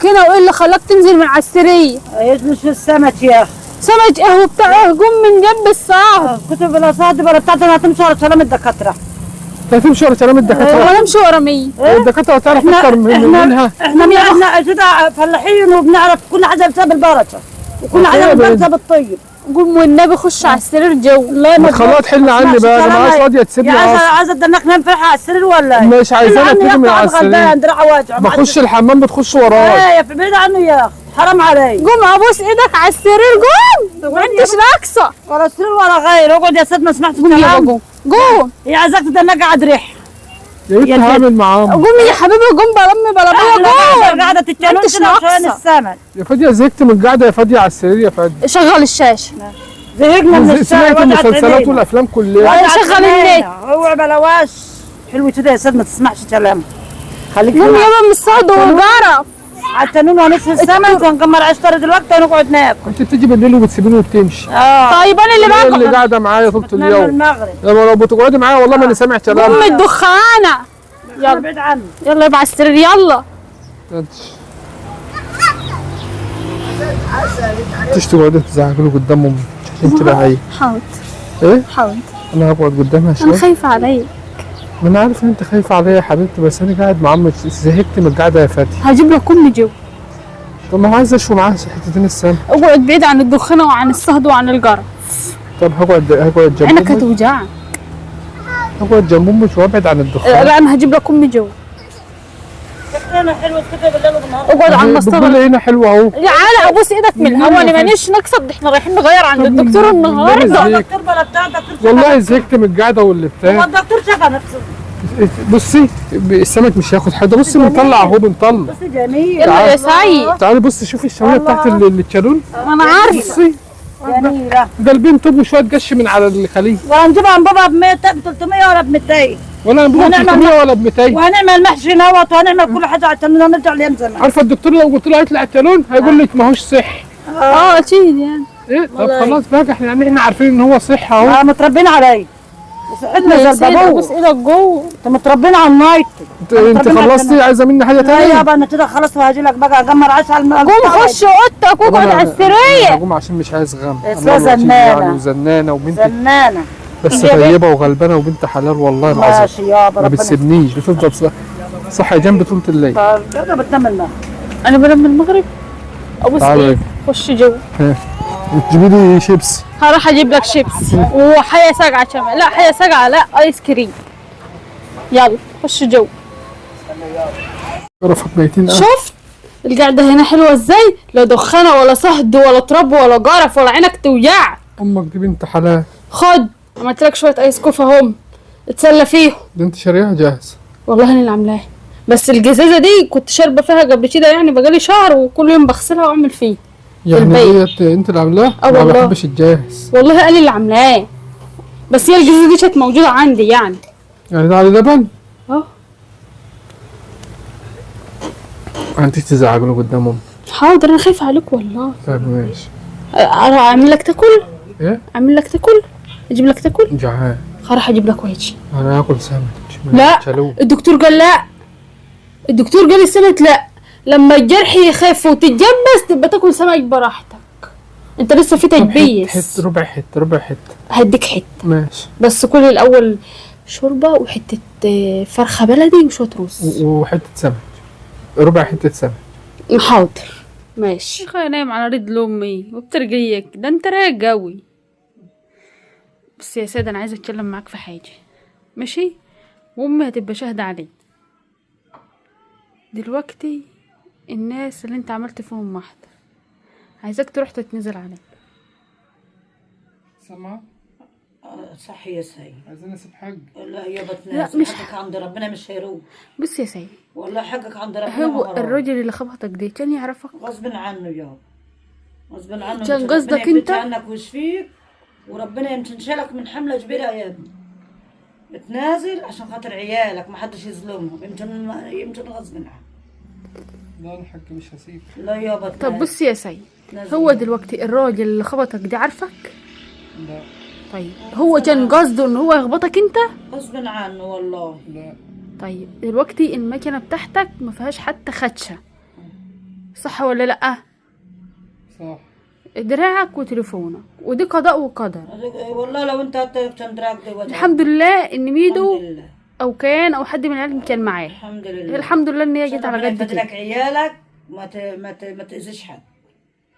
جابك هنا وايه اللي خلاك تنزل من على السرير؟ يجلس السمك يا اخي. سمك ايه وبتاع ايه؟ قوم من جنب الصهد. كتب الأصادب ولا بتاعتنا هتمشي ورا سلام الدكاترة. هتمشي ورا سلام الدكاتره؟ ولا امشي ورا مين؟ الدكاتره هتعرف اكتر منها. احنا كده فلاحين وبنعرف كل حاجه بسبب البركه وكل حاجه بسبب الطيب. قوم والنبي خش على السرير جو. لا ما تخليها تحل عني بقى، انا عايز فاضيه تسيبني. عايزه ادنك نام فرحه على السرير ولا مش عايزانا تيجي من على السرير. بخش الحمام بتخش ورايا. ايه في بعيد عنه يا اخي، حرام عليك. قوم ابوس ايدك على السرير قوم. ما انتش ناقصه ولا السرير ولا غير. اقعد يا سيد ما سمعتش الكلام. قوم. هي عايزاك تدنك قاعد ريح. يا ريت هعمل معاهم. قوم يا حبيبي قوم بلم بلبيه قوم. قاعده تتكلم كده وشويه السمك. يا فاديه زهقت من القعده يا فاديه على السرير يا فاديه. شغل الشاشه. زهقنا من الشارع. سمعت المسلسلات والافلام كلها. شغل النت. اوعى بلاواش حلو كده يا سيد ما تسمعش كلامه. خليك قوم يابا من الصهد والجرف. حتى نون ونصف السمك ونكمل عشتر دلوقتي ونقعد ناكل. انت بتيجي بالليل وبتسيبيني وبتمشي. طيب انا اللي اللي بقعد. قاعده معايا طول نام اليوم. المغرب. لو بتقعدي معايا والله ما انا سامع كلامك. قوم الدخانه. يلا بعيد عني. يلا يبقى على السرير يلا. انتش تقعدي تزعقلوا قدام امي عشان تبقى هي. حاضر ايه؟ حاضر. انا هقعد قدامها شويه. انا خايفه عليك. ما انا عارف ان انت خايفه عليا يا حبيبتي، بس انا قاعد مع امي زهقت من القعده يا فاتي. هجيب لك ام جو. طب ما انا عايز اشوي معاها حتتين السمك. اقعد بعيد عن الدخانه وعن الصهد وعن الجرف. طب هقعد جنب عينك امي. هتوجعك. هقعد جنب امي وابعد عن الدخان. لا انا هجيب لك ام جو. فكرنا حلوه كده بالليل وبالنهار. اقعد على المسطره. بتقول هنا حلوه اهو. تعالى ابوس ايدك من الاول. مانيش ناقصه. احنا رايحين نغير عند الدكتور النهارده. الدكتور بلا بتاع دكتور والله زهقت من القعده واللي هو بتاع. الدكتور شفى نفسه. بصي السمك مش هياخد حاجه. بصي بنطلع اهو بنطلع. بس جميل. يلا يا سعيد. تعالي بصي شوفي الشوايه بتاعت التشالون. ما انا عارفه. بصي جميله. قلبين طب وشويه قش من على الخليج. ولا نجيبها من بابا ب 100 ب 300 ولا ب 200. ولا بقول 300 ولا ب 200. وهنعمل محشي نوت وهنعمل كل حاجه عشان نرجع لايام زمان. عارفه الدكتور لو قلت له هيطلع التالون هيقول لك ما هوش صحي. اكيد يعني. ايه طب خلاص بقى احنا عارفين ان هو صحي اهو. متربين عليه. وصحتنا زي البابور. ابوس ايدك جوه. انت متربين على النايت. انت خلصتي عايزه مني حاجه لا تانية؟ يابا انا كده خلاص وهاجي لك بقى اجمر عشاء على قوم خش اوضتك واقعد على السرير. هقوم عشان مش عايز غم. اسمها زنانة. وزنانه وبنت زنانه. بس طيبه وغلبانه وبنت حلال والله العظيم. ماشي يابا ما ربنا بتسيبنيش بتفضل صح جنبي طول الليل. طب كده بتنام المغرب. انا بنام المغرب. ابوس تعالي. ايدك. خش جوه. وتجيبي لي شيبس. هروح اجيب لك شيبس وحياه ساقعه كمان. لا حياه ساقعه لا ايس كريم. يلا خش جوه. رفض ميتين. شفت القعده هنا حلوه ازاي؟ لا دخانه ولا صهد ولا تراب ولا جرف ولا عينك توجعك. امك دي بنت حلال. خد عملت لك شويه ايس كوفي اهم اتسلى فيهم. ده انت شاريها جاهز. والله انا اللي عاملاها. بس الجزازه دي كنت شاربه فيها قبل كده يعني بقالي شهر وكل يوم بغسلها واعمل فيه. يعني البيت. ديت انت اللي عاملاها؟ اه ما والله. بحبش الجاهز. والله انا اللي عاملاه. بس هي الجزازه دي كانت موجوده عندي يعني. يعني ده على لبن؟ اه. انت تزعجله قدام امك. حاضر انا خايفه عليك والله. طيب ماشي. اعمل لك تاكل؟ ايه؟ اعمل لك تاكل؟ اجيب لك تاكل؟ جعان. هروح اجيب لك ويجي. انا هاكل سمك. لا الدكتور قال لا. الدكتور قال السمك لا. لما الجرح يخف وتتجبس تبقى تاكل سمك براحتك. انت لسه في تجبيس. ربع حته. هديك حته. ماشي. بس كل الاول شوربه وحته فرخه بلدي وشويه رز. وحته سمك. ربع حته سمك. حاضر ماشي. اخويا نايم على رجل امي وبترجيك. ده انت رايق قوي. بس يا سيد انا عايزه اتكلم معاك في حاجه. ماشي؟ وامي هتبقى شاهده عليك. دلوقتي الناس اللي انت عملت فيهم محضر عايزاك تروح تتنزل عليك. سامعه؟ صح يا سيد. عايزين نسيب حاج. لا يا لا، بتناس مش حقك عند ربنا مش هيروح. بص يا سيد والله حقك عند ربنا ما هو هروح. الراجل اللي خبطك ده كان يعرفك؟ غصب عنه يابا. غصب عنه. كان يمكن قصدك ربنا انت؟ يفرج عنك ويشفيك وربنا يمكن شالك من حمله كبيره يا ابني. بتنازل عشان خاطر عيالك ما حدش يظلمهم. يمكن غصب عنك. لا الحاج مش هسيب. لا يابا. طب بص يا سيد هو دلوقتي الراجل اللي خبطك ده عارفك؟ لا. طيب هو كان قصده ان هو يخبطك انت؟ غصب عنه والله. لا. طيب دلوقتي المكنه بتاعتك ما فيهاش حتى خدشه. صح ولا لأ؟ صح. دراعك وتليفونك، ودي قضاء وقدر. والله لو انت كان دراك دي وجع. الحمد لله ان ميدو الحمد لله. او كان او حد من العيال كان معاه. الحمد لله. الحمد لله ان هي جت عشان على ربنا جد يفدلك كده. عيالك ما تأذيش حد.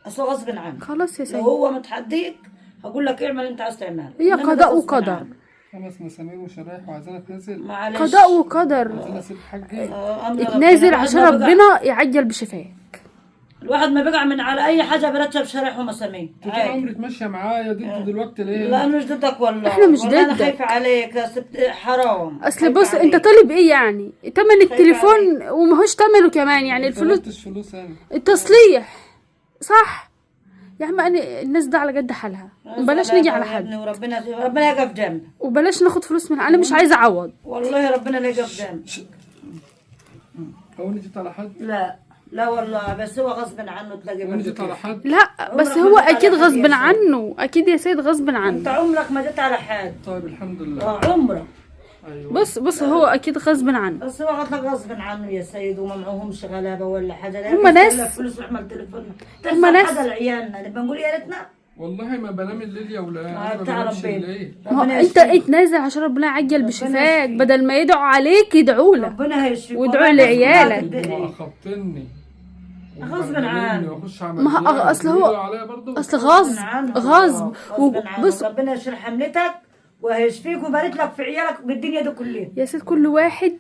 اصل غصب عنك. خلاص يا لو سيدي، هو متحديك هقول لك اعمل انت عايز تعمله. هي إنما ده قضاء غصب وقدر. عنك. 5 مسامير وشرايح وعايزانا تنزل. معلش. قضاء وقدر. عايزانا اسيب حاجي. أمر اتنازل ربنا. عشان الواحد ما بقى- ربنا يعجل بشفاك. الواحد ما بقع من على اي حاجه برتب شريح ومسامير. طول عمرك ماشيه معايا ضد دلوقتي ليه؟ لا انا مش ضدك والله. إحنا مش والله انا ضدك. خايفه عليك يا ست حرام. اصل خايفة بص، انت عليك. طالب ايه يعني؟ تمن التليفون وماهوش تمنه كمان، يعني ما الفلوس طلبتش فلوس انا. التصليح. صح يا عم، انا الناس ده على قد حالها، وبلاش نيجي على يا حد، ابني وربنا يقف جنبك. وبلاش ناخد فلوس من، انا مش عايزه اعوض. والله ربنا لا يقف جنبك. هو انا جيت على حد؟ لا والله، بس هو غصب عنه تلاقي هو انا برضه جيت على كده. حد؟ لا بس عمرك هو ما جيت على اكيد حد يا غصب سيد. عنه، اكيد يا سيد غصب انت عنه. عمرك ما جيت على حد. طيب الحمد لله. عمرك. ايوه. بص هو اكيد غصب عنه. بس هو قالك غصب عنه يا سيد، وما معهمش غلابه ولا حاجه. لا هم ناس- يستهلك فلوس ويعمل تليفون. هم تحصل ناس- حاجه لعيالنا نبقى نقول يا ريتنا. والله ما بنام الليل يا ولاد، انا ما بتاع بنامش ربنا. الليل. ما هو ربنا انت يشفيك. اتنازل عشان ربنا يعجل بشفاك، يشفيك. بدل ما يدعوا عليك يدعوا لك. ربنا هيشفيك. وادعوا والله لعيالك. الناس كلها ما تدعي. اخبطني. غصب عنه. واخش ما هو عمليات. اصل هو بيقولوا عليا برضه. اصل غصب عنه. غصب. غصب عنه. وبص ربنا يشيل حملتك وهيشفيك ويبارك لك في عيالك بالدنيا دي كلها. يا سيد، كل واحد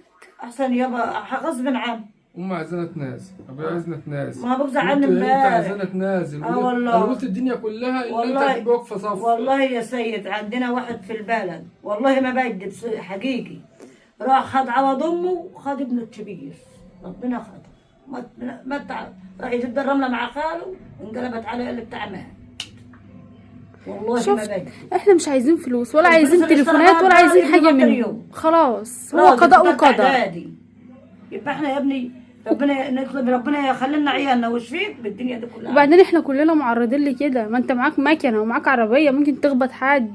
احسن يابا غصب عنه. امي عايزانا تنازل، ابويا عايزنا تنازل. ما بوزع عني انت عايزانا امبارح. تنازل. والله. انا قلت الدنيا كلها ان انت والله هتبقى واقفه صف. والله يا سيد عندنا واحد في البلد، والله ما بكذب حقيقي، راح خد عوض امه وخد ابنه الكبير. ربنا خده ما تعرف، راح يجد الرمله مع خاله انقلبت عليه اللي بتاع مات. والله ما شفت، بكذب. احنا مش عايزين فلوس ولا الفلوس عايزين اللي تليفونات اشتراها ولا عايزين يجي حاجه بطل منهم. يوم. خلاص هو راجل قضاء بتاع وقدر. إعدادي. يبقى احنا يا ابني ربنا نطلب ربنا يخلي لنا عيالنا ويشفيك بالدنيا دي كلها. وبعدين احنا كلنا معرضين لكده، ما انت معاك مكنه ومعاك عربيه ممكن تخبط حد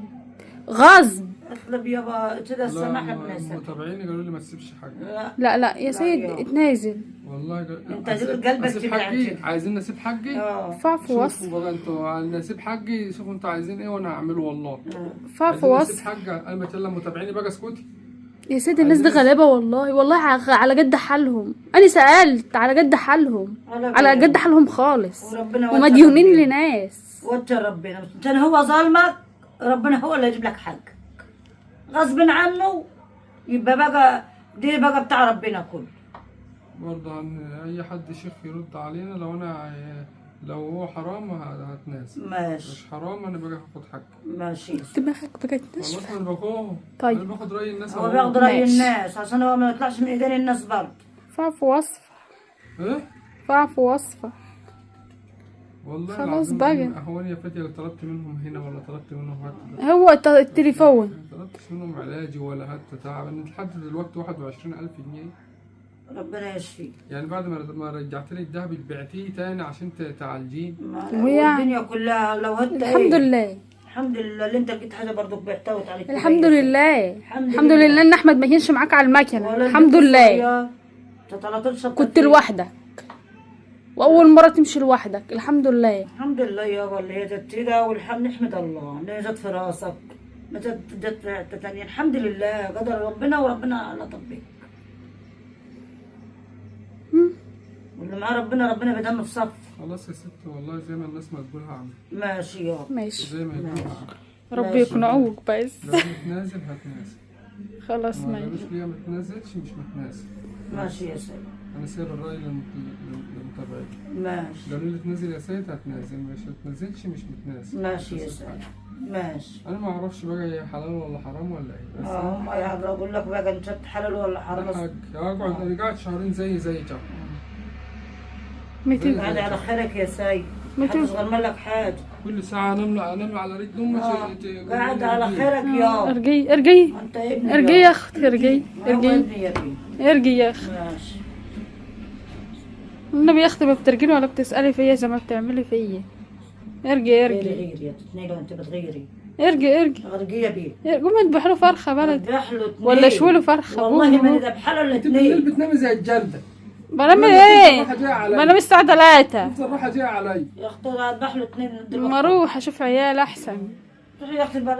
غصب. اطلب يابا كده السماح بنسى. المتابعين قالوا لي ما تسيبش حاجه. لا لا يا سيد، يابا. اتنازل. والله انت قلبك اسيب كبير عن حقي. كده. عايزين نسيب حقي. فاعف وصف. شوفوا بقى انتوا نسيب حقي، شوفوا انتوا عايزين ايه وانا هعمله والله. فاعف عايزين نسيب وصف. حقي. انا بتكلم متابعيني بقى اسكتي. يا سيدي الناس دي غلابه والله، والله على قد حالهم. انا سألت على قد حالهم، على قد حالهم خالص، وربنا ومديونين لناس. وجه ربنا عشان هو ظالمك، ربنا هو اللي يجيب لك حقك غصب عنه. يبقى بقى دي بقى بتاع ربنا كله. برضه اي حد شيخ يرد علينا لو هو حرام هتنازل. ماشي مش حرام انا باجي هاخد حقي. ماشي. دماغك بقت ناشفه. خلاص انا باخد. طيب. انا باخد راي الناس هو أهو. بياخد رأي ماشي. الناس عشان هو ما يطلعش من ايدين الناس برضه. فاعف وصف. ايه؟ فاعف وصفه. والله خلاص العظيم بقى. اهون يا فتي لو طلبت منهم هنا ولا طلبت منهم حتى. هو التليفون. ما طلبتش منهم علاجي ولا حتى تعب. انا لحد دلوقتي 21,000 جنيه. ربنا يشفيك. يعني بعد ما رجعت لي الذهب بعتيه تاني عشان تعالجيه. وهي- الدنيا كلها لو هدت الحمد لله. الحمد لله اللي انت لقيت حاجه برضه بعتها وتعالج. الحمد لله. الحمد الحمد لله. لله ان احمد ما كانش معاك على المكنه. الحمد لله. كنت لوحدك، واول مره تمشي لوحدك. الحمد لله. الحمد لله يابا اللي هي جت كده، والحمد نحمد الله اللي هي جت في راسك، ما جت في حته ثانيه. الحمد لله قدر ربنا وربنا لطف بيك. واللي معاه ربنا بيدم في صف. خلاص يا ست والله زي ما الناس ما تقول هعمل. ماشي يابا. ماشي، زي ما يقول هعمل. ربي يقنعوك بس. لو متنازل هتنازل. خلاص ما قالوش ماشي. ليا ما تنازلش مش متنازل. ماشي يا سيد. انا سايب الراي للمتابعين. ماشي. قالوا لي تنزل يا سيد هتنازل، مش هتنزلش مش متنازل. ماشي يا سيد. ماشي. انا ما اعرفش بقى هي حلال ولا حرام ولا ايه. بس ما يقدر اقول لك بقى انت حلال ولا حرام. انا اقعد انا قاعد شهرين زي جو. ميتين. قاعد على خيرك يا سيد. متى- محدش غير لك حاجه. كل ساعة انام على رجل امي. قاعد على خيرك يا. ارجي ارجي انت ابني ارجي يا اختي، ارجي هو ارجي ابني يا ابني. ارجي يا اختي. ماشي. النبي يا اختي ما بترجيني ولا بتسألي فيا زي ما بتعملي فيا. ارجي ارجي غيري يا تتنيلي وانت بتغيري. ارجي ارجي. غرقي يا بيه. قومي اذبح له فرخه بلدي ذبح له اتنين. ولا شوي له فرخه. والله قومي. ما ذبح له انت بالليل الاثنين. بتنامي زي الجردة. بنام ايه؟ الراحة جاية علي. بنام الساعة 3. شفت الراحة جايه علي. يا اختي اذبح له 2 ما اروح اشوف عيال احسن. روحي يا اختي البلد.